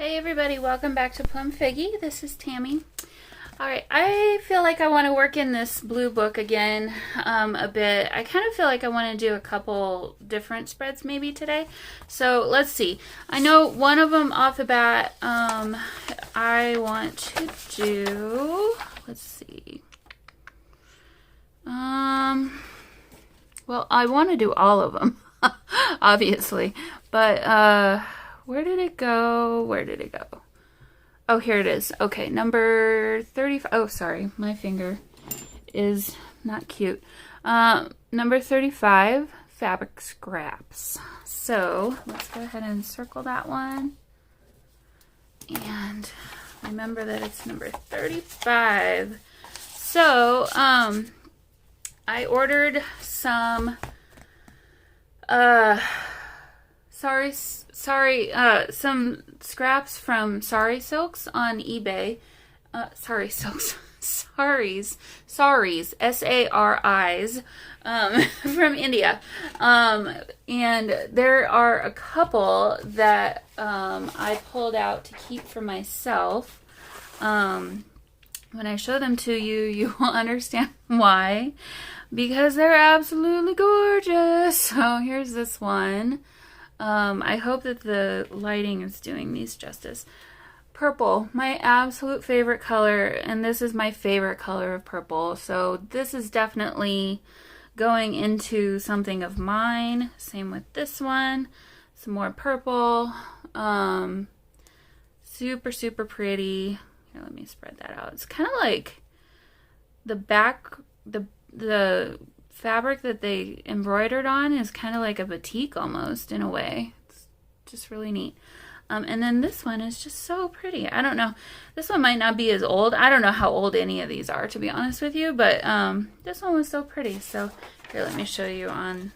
Hey everybody, welcome back to Plum Figgy. This is Tammy. Alright, I feel like I want to work in this blue book again a bit. I kind of feel like I want to do a couple different spreads maybe today. So let's see. I know one of them off the bat I want to do, let's see. Well, I want to do all of them, obviously. But where did it go? Where did it go? Oh, here it is. Okay, number 35. Oh, sorry. My finger is not cute. Number 35, fabric scraps. So let's go ahead and circle that one. And remember that it's number 35. So, I ordered some, some scraps from Sari Silks on eBay. Sari Silks, Saris, S-A-R-I's, from India. And there are a couple that I pulled out to keep for myself. When I show them to you, you will understand why. Because they're absolutely gorgeous. So here's this one. I hope that the lighting is doing these justice. Purple, my absolute favorite color, and this is my favorite color of purple. So this is definitely going into something of mine. Same with this one. Some more purple. Super, super pretty. Here, let me spread that out. It's kind of like the back, the fabric that they embroidered on is kind of like a batik almost in a way. It's just really neat. And then this one is just so pretty. I don't know. This one might not be as old. I don't know how old any of these are, to be honest with you, but this one was so pretty. So here, let me show you on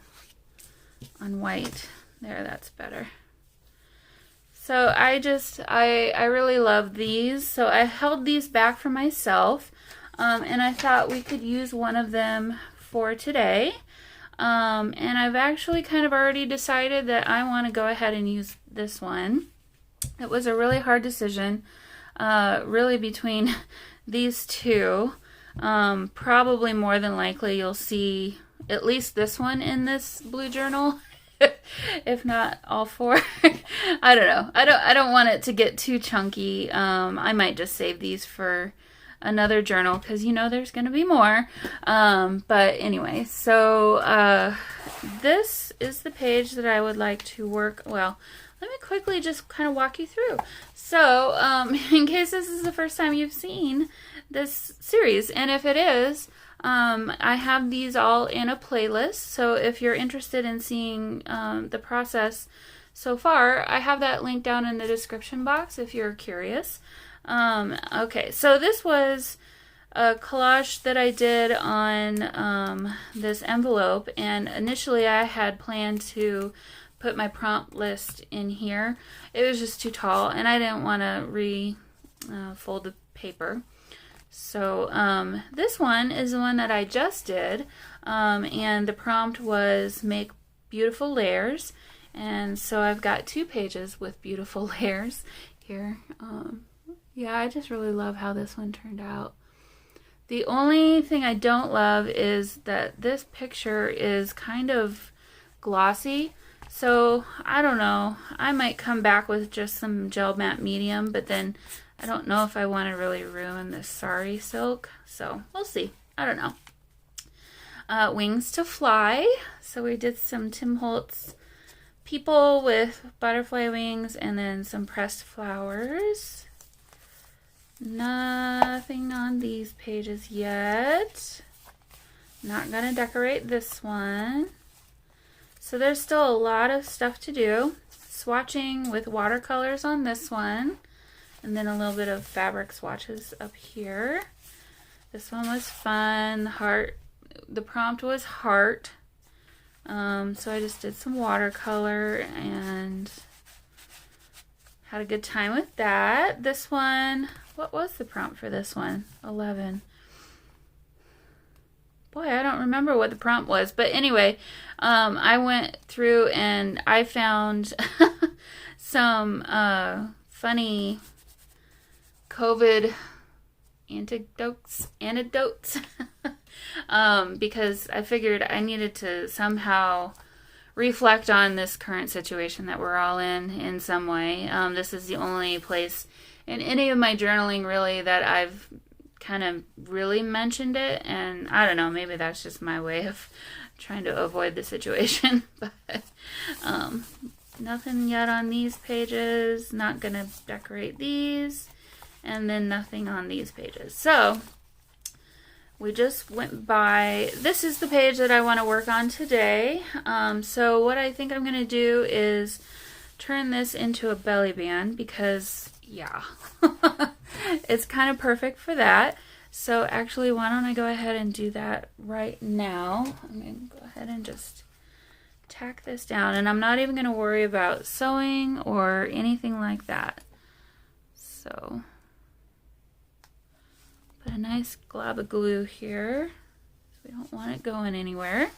white. There, that's better. So I really love these. So I held these back for myself. And I thought we could use one of them for today. And I've actually kind of already decided that I want to go ahead and use this one. It was a really hard decision, really between these two. Probably more than likely you'll see at least this one in this blue journal. If not all four. I don't know. I don't want it to get too chunky. I might just save these for another journal because you know there's going to be more. But anyway, so this is the page that I would like to work. Well, let me quickly just kind of walk you through. So in case this is the first time you've seen this series, and if it is, I have these all in a playlist. So if you're interested in seeing the process so far, I have that link down in the description box if you're curious. Okay, so this was a collage that I did on this envelope, and initially I had planned to put my prompt list in here. It was just too tall, and I didn't want to fold the paper. So this one is the one that I just did, and the prompt was make beautiful layers, and so I've got 2 pages with beautiful layers here. Yeah, I just really love how this one turned out. The only thing I don't love is that this picture is kind of glossy. So, I don't know. I might come back with just some gel matte medium, but then I don't know if I want to really ruin this Sari silk. So, we'll see. I don't know. Wings to Fly. So, we did some Tim Holtz people with butterfly wings and then some pressed flowers. Nothing on these pages yet. Not gonna decorate this one. So there's still a lot of stuff to do. Swatching with watercolors on this one. And then a little bit of fabric swatches up here. This one was fun. Heart. The prompt was heart. So I just did some watercolor and had a good time with that. This one, what was the prompt for this one? 11. Boy, I don't remember what the prompt was. But anyway, I went through and I found some funny COVID anecdotes because I figured I needed to somehow reflect on this current situation that we're all in some way. This is the only place in any of my journaling really that I've kind of really mentioned it, and I don't know, maybe that's just my way of trying to avoid the situation. But nothing yet on these pages, not gonna decorate these, and then nothing on these pages. So we just went by, this is the page that I want to work on today. So what I think I'm going to do is turn this into a belly band because, yeah, it's kind of perfect for that. So actually, why don't I go ahead and do that right now. I'm going to go ahead and just tack this down. And I'm not even going to worry about sewing or anything like that. So put a nice glob of glue here. We don't want it going anywhere.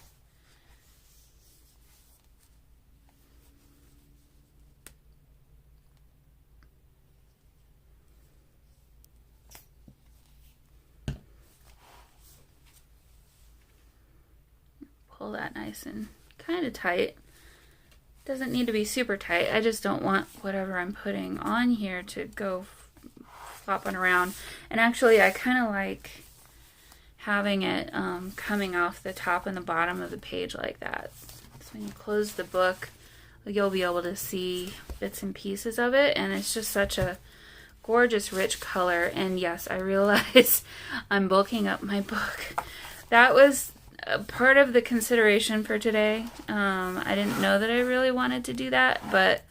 Pull that nice and kind of tight. Doesn't need to be super tight. I just don't want whatever I'm putting on here to go flopping around. And actually, I kind of like having it coming off the top and the bottom of the page like that. So when you close the book, you'll be able to see bits and pieces of it, and it's just such a gorgeous, rich color. And yes, I realize I'm bulking up my book. That was a part of the consideration for today. I didn't know that I really wanted to do that, but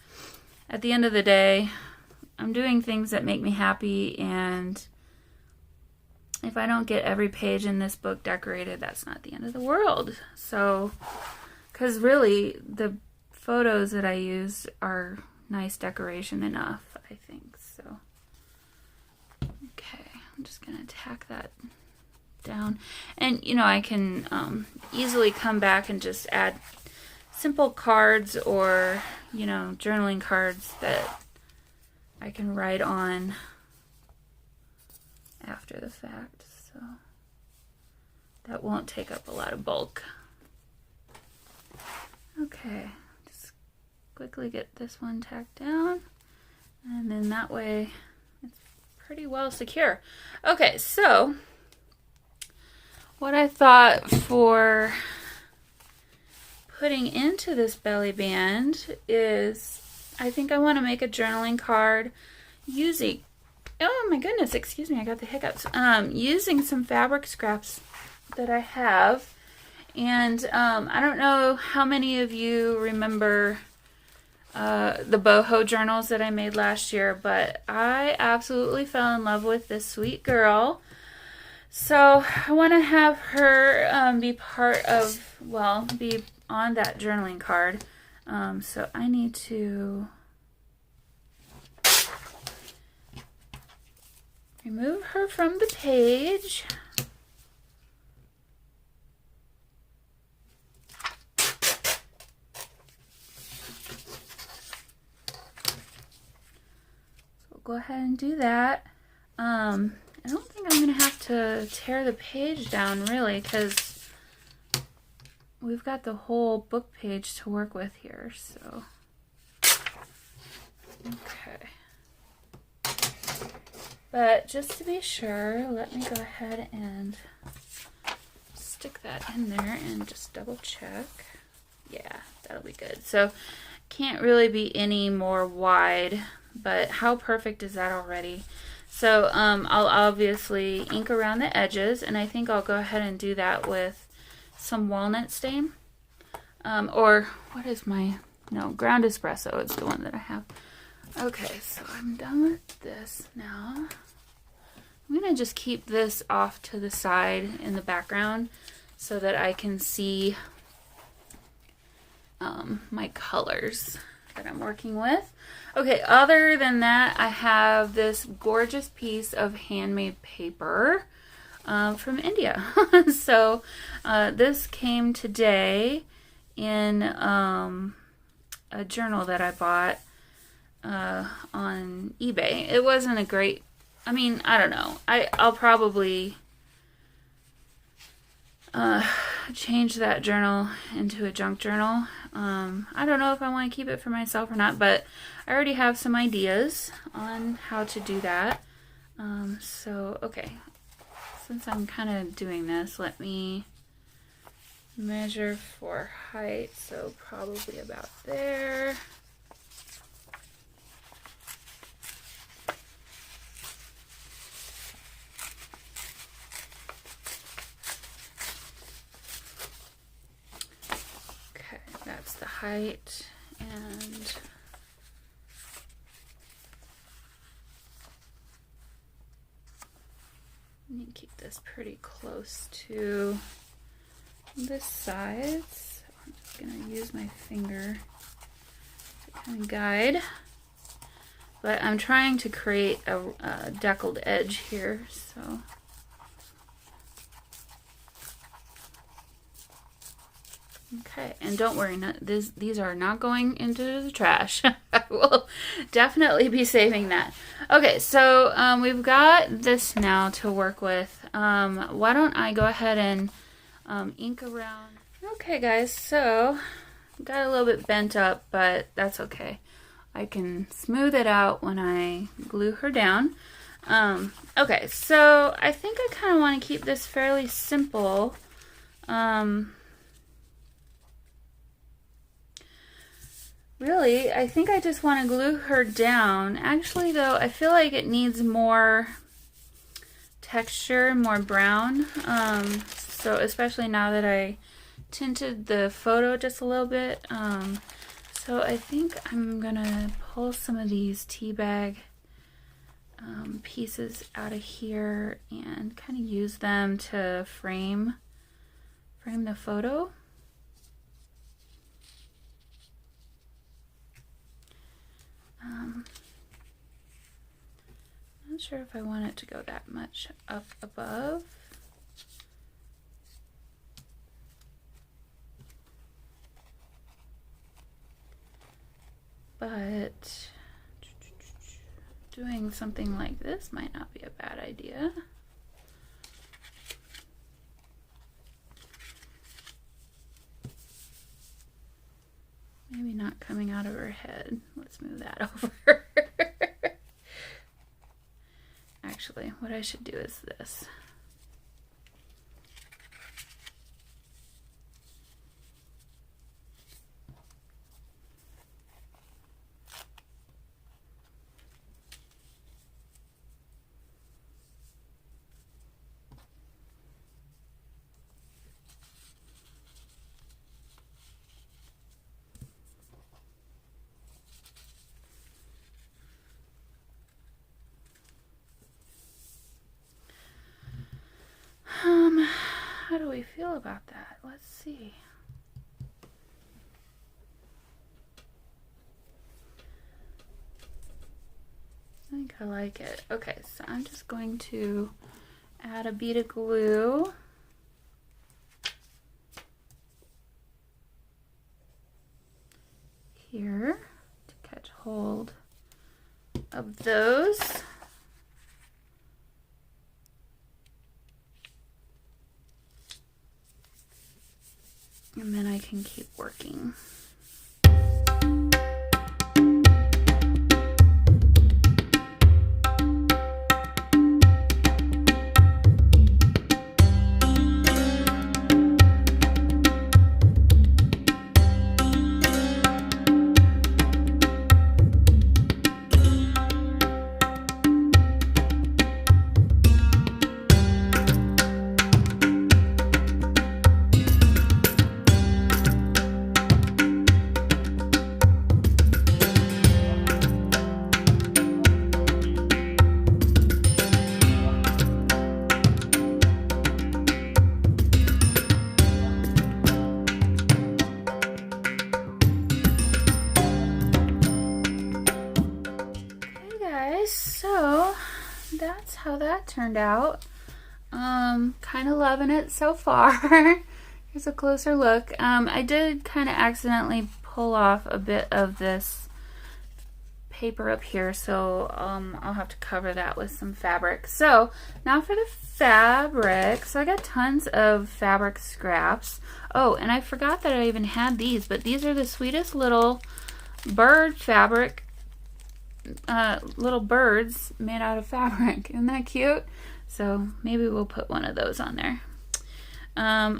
at the end of the day, I'm doing things that make me happy, and if I don't get every page in this book decorated, that's not the end of the world. So, because really, the photos that I use are nice decoration enough, I think. So, okay, I'm just going to tack that down. And, you know, I can easily come back and just add simple cards or, you know, journaling cards that I can write on after the fact, so that won't take up a lot of bulk. Okay, just quickly get this one tacked down, and then that way it's pretty well secure. Okay, so what I thought for putting into this belly band is I think I want to make a journaling card using, oh my goodness, excuse me, I got the hiccups. Using some fabric scraps that I have. And I don't know how many of you remember the boho journals that I made last year, but I absolutely fell in love with this sweet girl. So I want to have her be part of, well, be on that journaling card. So I need to remove her from the page. So we'll go ahead and do that. I don't think I'm going to have to tear the page down really, because we've got the whole book page to work with here, so. Okay. But just to be sure, let me go ahead and stick that in there and just double check. Yeah, that'll be good. So, can't really be any more wide, but how perfect is that already? So, I'll obviously ink around the edges, and I think I'll go ahead and do that with some walnut stain, or what is my, no, ground espresso is the one that I have. Okay, so I'm done with this now. I'm going to just keep this off to the side in the background so that I can see my colors that I'm working with. Okay, other than that, I have this gorgeous piece of handmade paper from India. So this came today in a journal that I bought. on eBay. It wasn't a great, I mean, I don't know. I'll probably change that journal into a junk journal. I don't know if I want to keep it for myself or not, but I already have some ideas on how to do that. So, okay. Since I'm kind of doing this, let me measure for height. So probably about there. Okay, that's the height, and let me keep this pretty close to this side. So I'm just going to use my finger to kind of guide. But I'm trying to create a deckled edge here, so. Okay, and don't worry, these are not going into the trash. I will definitely be saving that. Okay, so we've got this now to work with. Why don't I go ahead and ink around. Okay, guys, so got a little bit bent up, but that's okay. I can smooth it out when I glue her down. Okay, so I think I kind of want to keep this fairly simple. Really, I think I just want to glue her down. Actually, though, I feel like it needs more texture, more brown. So especially now that I tinted the photo just a little bit. So I think I'm gonna pull some of these tea bag pieces out of here and kind of use them to frame the photo. Not sure if I want it to go that much up above. But doing something like this might not be a bad idea. Maybe not coming out of her head. Let's move that over. Actually, what I should do is this. How do we feel about that? Let's see. I think I like it. Okay, so I'm just going to add a bead of glue. Here to catch hold of those. And then I can keep working. So that's how that turned out. Kind of loving it so far. Here's a closer look. I did kind of accidentally pull off a bit of this paper up here, so I'll have to cover that with some fabric. So now for the fabric. So I got tons of fabric scraps. Oh, and I forgot that I even had these, but these are the sweetest little bird fabric, little birds made out of fabric. Isn't that cute? So maybe we'll put one of those on there.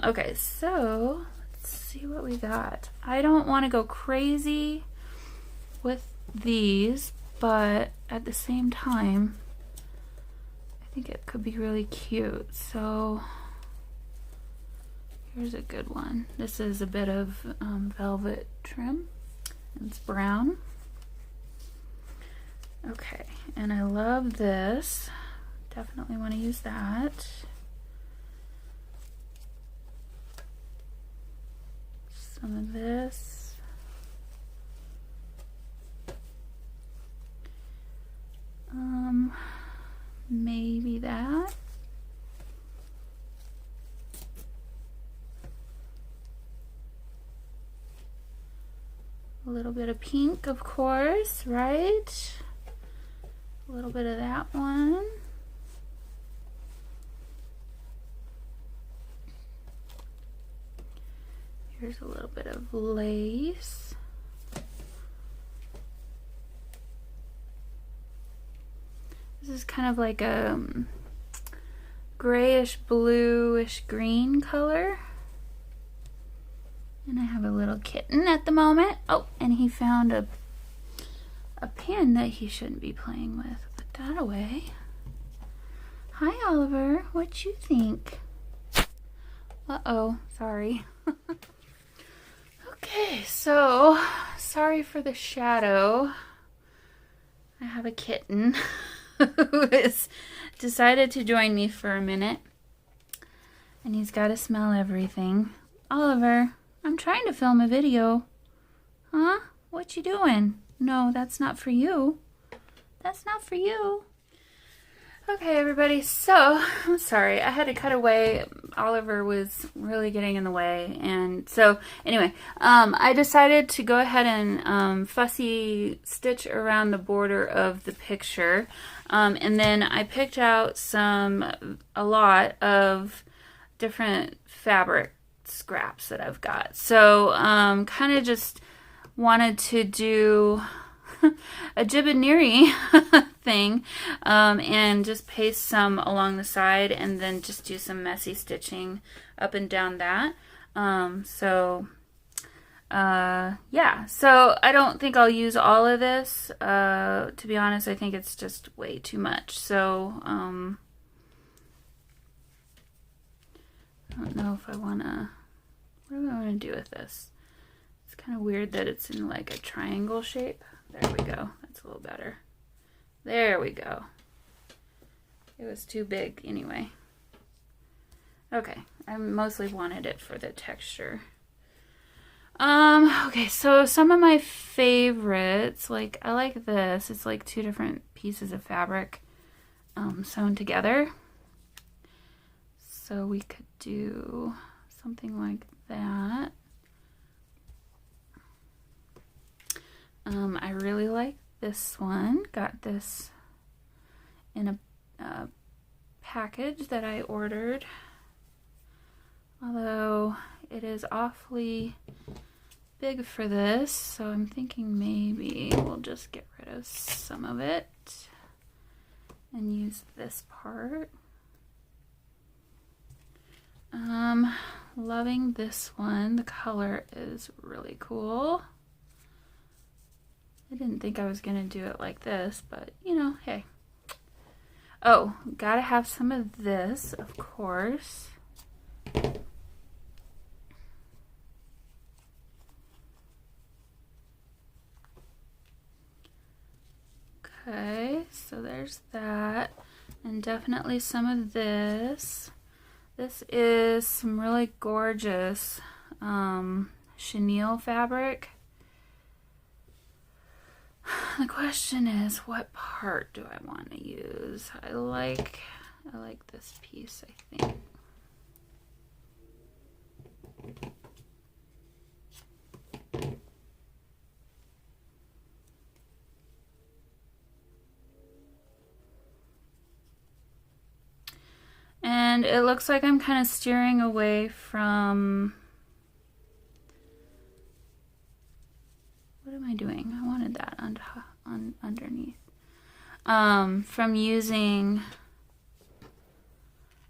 Okay, so let's see what we got. I don't want to go crazy with these, but at the same time, I think it could be really cute. So here's a good one. This is a bit of velvet trim. It's brown. Okay, and I love this. Definitely want to use that. Some of this. Maybe that. A little bit of pink, of course, right? A little bit of that one. Here's a little bit of lace. This is kind of like a grayish bluish green color. And I have a little kitten at the moment. Oh, and he found a pen that he shouldn't be playing with. Put that away. Hi, Oliver. What you think? Uh-oh, sorry. Okay, so sorry for the shadow. I have a kitten who has decided to join me for a minute. And he's got to smell everything. Oliver, I'm trying to film a video. Huh? What you doing? No, that's not for you. That's not for you. Okay, everybody, so I'm sorry. I had to cut away. Oliver was really getting in the way. And so, anyway, I decided to go ahead and fussy stitch around the border of the picture. And then I picked out a lot of different fabric scraps that I've got. So, kind of just wanted to do a jiboniri thing, and just paste some along the side and then just do some messy stitching up and down that. Yeah, so I don't think I'll use all of this. To be honest, I think it's just way too much. So, I don't know if I want to, what do I want to do with this? It's kind of weird that it's in like a triangle shape. There we go. That's a little better. There we go. It was too big anyway. Okay, I mostly wanted it for the texture. Okay, so some of my favorites, like I like this. It's like two different pieces of fabric sewn together. So we could do something like that. I really like this one. Got this in a package that I ordered. Although it is awfully big for this, so I'm thinking maybe we'll just get rid of some of it and use this part. Loving this one. The color is really cool. I didn't think I was gonna do it like this, but you know, hey. Oh, gotta have some of this, of course. Okay, so there's that. And definitely some of this. This is some really gorgeous chenille fabric. The question is, what part do I want to use? I like this piece, I think. And it looks like I'm kind of steering away from... What am I doing? I wanted that underneath. From using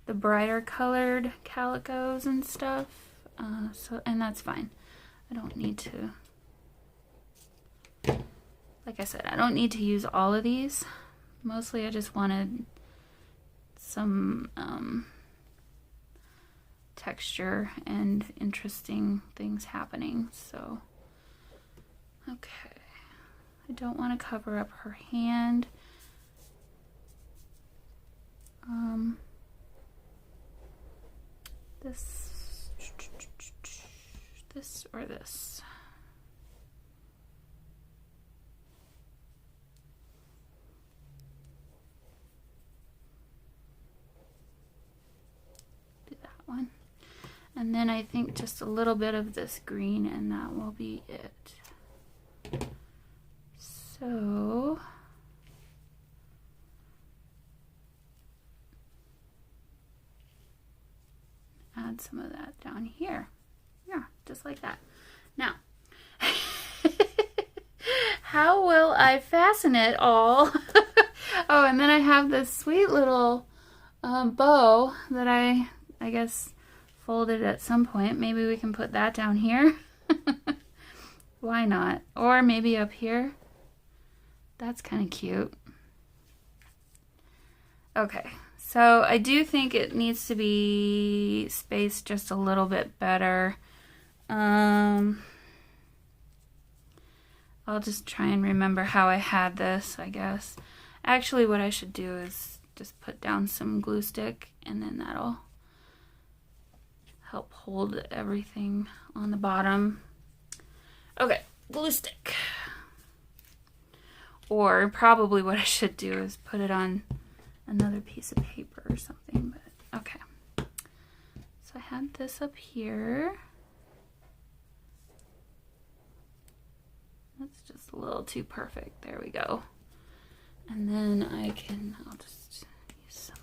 the brighter colored calicos and stuff. And that's fine. I don't need to... Like I said, I don't need to use all of these. Mostly I just wanted some texture and interesting things happening. So, okay. I don't want to cover up her hand. This or this. One. And then I think just a little bit of this green and that will be it. So add some of that down here. Yeah, just like that. Now, how will I fasten it all? Oh, and then I have this sweet little bow that I guess folded at some point. Maybe we can put that down here. Why not? Or maybe up here. That's kind of cute. Okay, so I do think it needs to be spaced just a little bit better. I'll just try and remember how I had this, I guess. Actually, what I should do is just put down some glue stick, and then that'll help hold everything on the bottom. Okay, glue stick. Or probably what I should do is put it on another piece of paper or something, but okay. So I had this up here. That's just a little too perfect. There we go. And then I'll just use some,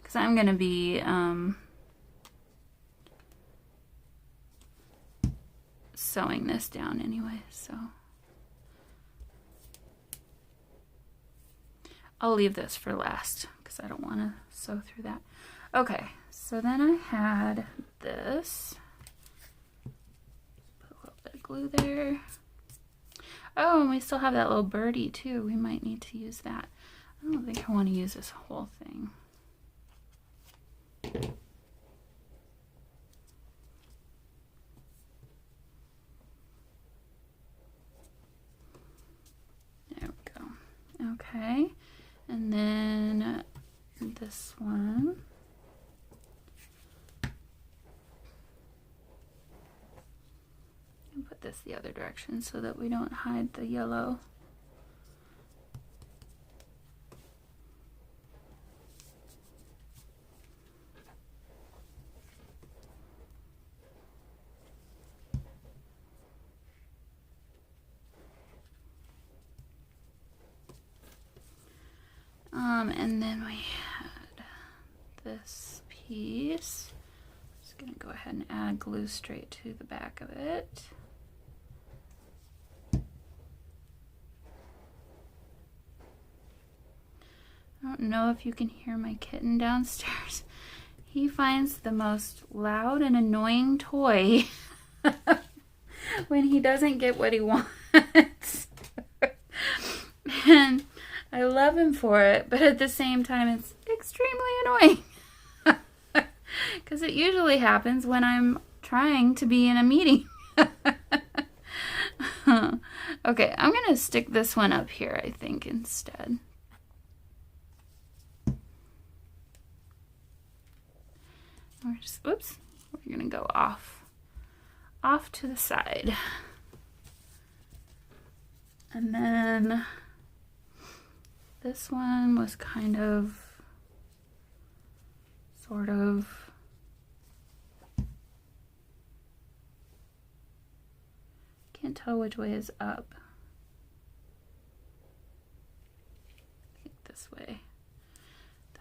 because I'm going to be sewing this down anyway, so I'll leave this for last because I don't want to sew through that. Okay, so then I had this. Put a little bit of glue there. Oh, and we still have that little birdie too. We might need to use that. I don't think I want to use this whole thing. There we go. Okay, and then this one. Put this the other direction so that we don't hide the yellow. And then we had this piece. Just gonna go ahead and add glue straight to the back of it. I don't know if you can hear my kitten downstairs. He finds the most loud and annoying toy when he doesn't get what he wants. And I love him for it, but at the same time it's extremely annoying. Because it usually happens when I'm trying to be in a meeting. Okay, I'm going to stick this one up here, I think, instead. We're just, whoops, we're going to go off to the side. And then this one was kind of, sort of, can't tell which way is up. I think this way.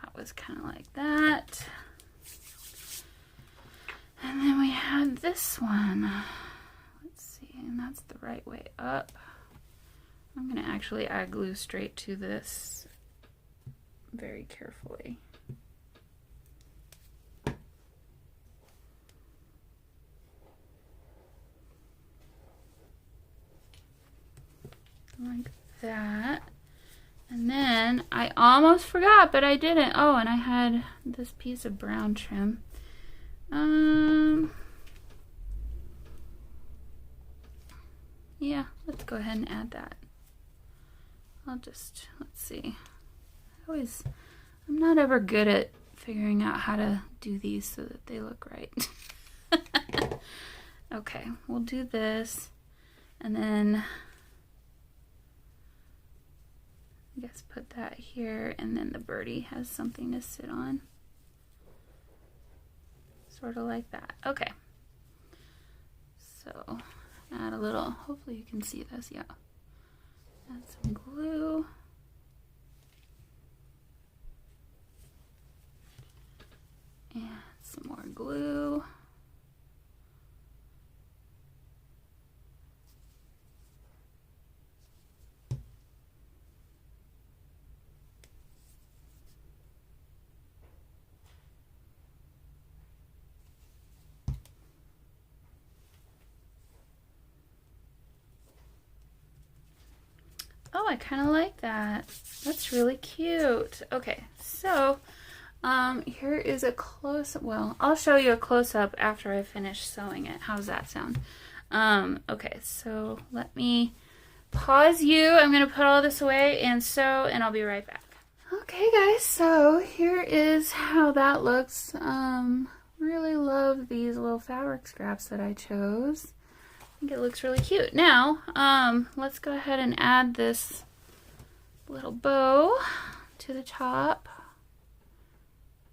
That was kind of like that. And then we had this one. Let's see, and that's the right way up. I'm gonna actually add glue straight to this very carefully. Like that. And then I almost forgot, but I didn't. Oh, and I had this piece of brown trim. Yeah, let's go ahead and add that. Let's see. I'm not ever good at figuring out how to do these so that they look right. Okay, we'll do this, and then I guess put that here, and then the birdie has something to sit on. Sort of like that. Okay. So add a little, hopefully you can see this, yeah. Add some glue. And some more glue. Oh, I kind of like that. That's really cute. Okay, so here is a close-up. Well, I'll show you a close-up after I finish sewing it. How's that sound? Okay, so let me pause you. I'm going to put all this away and sew, and I'll be right back. Okay, guys, so here is how that looks. Really love these little fabric scraps that I chose. I think it looks really cute. Now, let's go ahead and add this little bow to the top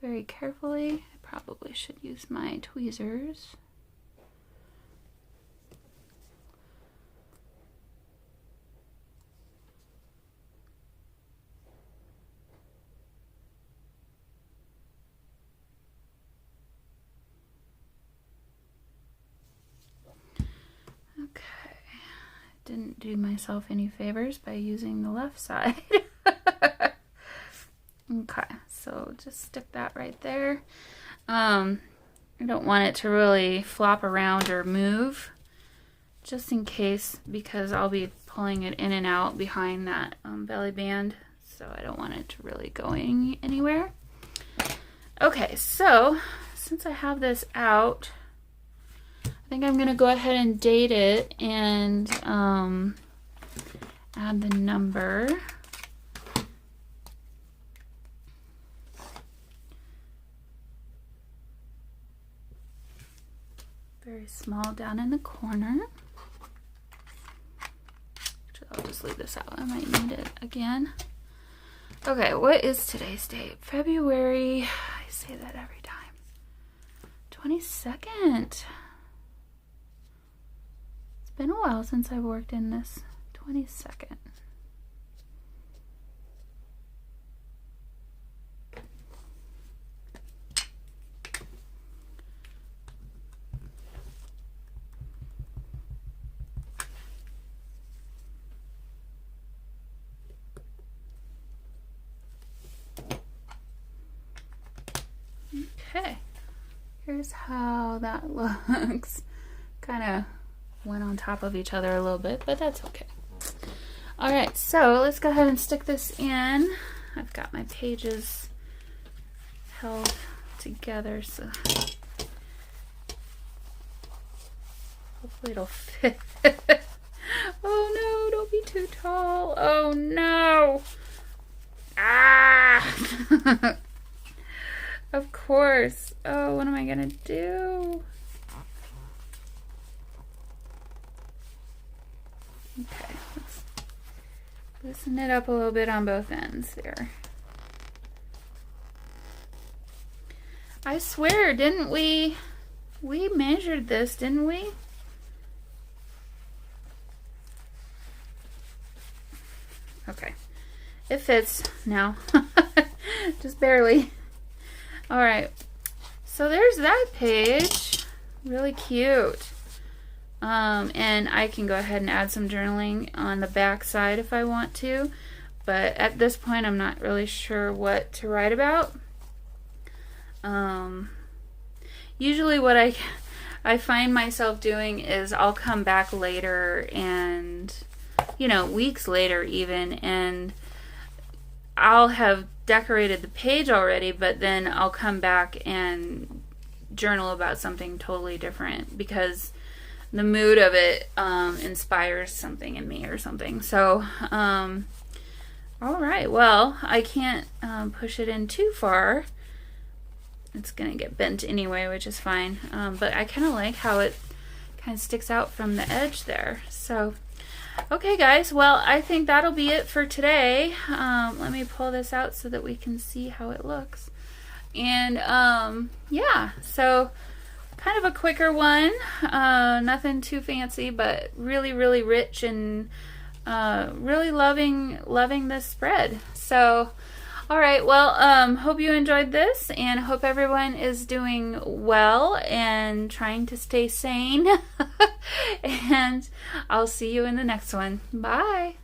very carefully. I probably should use my tweezers. Didn't do myself any favors by using the left side. Okay, so just stick that right there. I don't want it to really flop around or move, just in case, because I'll be pulling it in and out behind that belly band, so I don't want it to really go anywhere. Okay, so since I have this out, I think I'm going to go ahead and date it and add the number. Very small down in the corner. Actually, I'll just leave this out. I might need it again. Okay, what is today's date? February, I say that every time. 22nd. Been a while since I've worked in this. 22nd. Okay, here's how that looks. Kind of went on top of each other a little bit, but that's okay. All right, so let's go ahead and stick this in. I've got my pages held together, so hopefully it'll fit. Oh no, don't be too tall. Oh no. Ah. Of course. Oh, what am I gonna do? Okay, let's loosen it up a little bit on both ends there. I swear, didn't we measured this, didn't we? Okay, it fits now. Just barely. All right, so there's that page. Really cute. And I can go ahead and add some journaling on the back side if I want to, but at this point I'm not really sure what to write about. Usually what I find myself doing is I'll come back later and, you know, weeks later even, and I'll have decorated the page already, but then I'll come back and journal about something totally different because the mood of it inspires something in me or something. So, all right, well, I can't push it in too far. It's gonna get bent anyway, which is fine. But I kind of like how it kind of sticks out from the edge there. So, okay, guys, well, I think that'll be it for today. Let me pull this out so that we can see how it looks. And yeah, so kind of a quicker one, nothing too fancy, but really, really rich and really loving this spread. So, all right, well, hope you enjoyed this, and hope everyone is doing well and trying to stay sane. And I'll see you in the next one. Bye.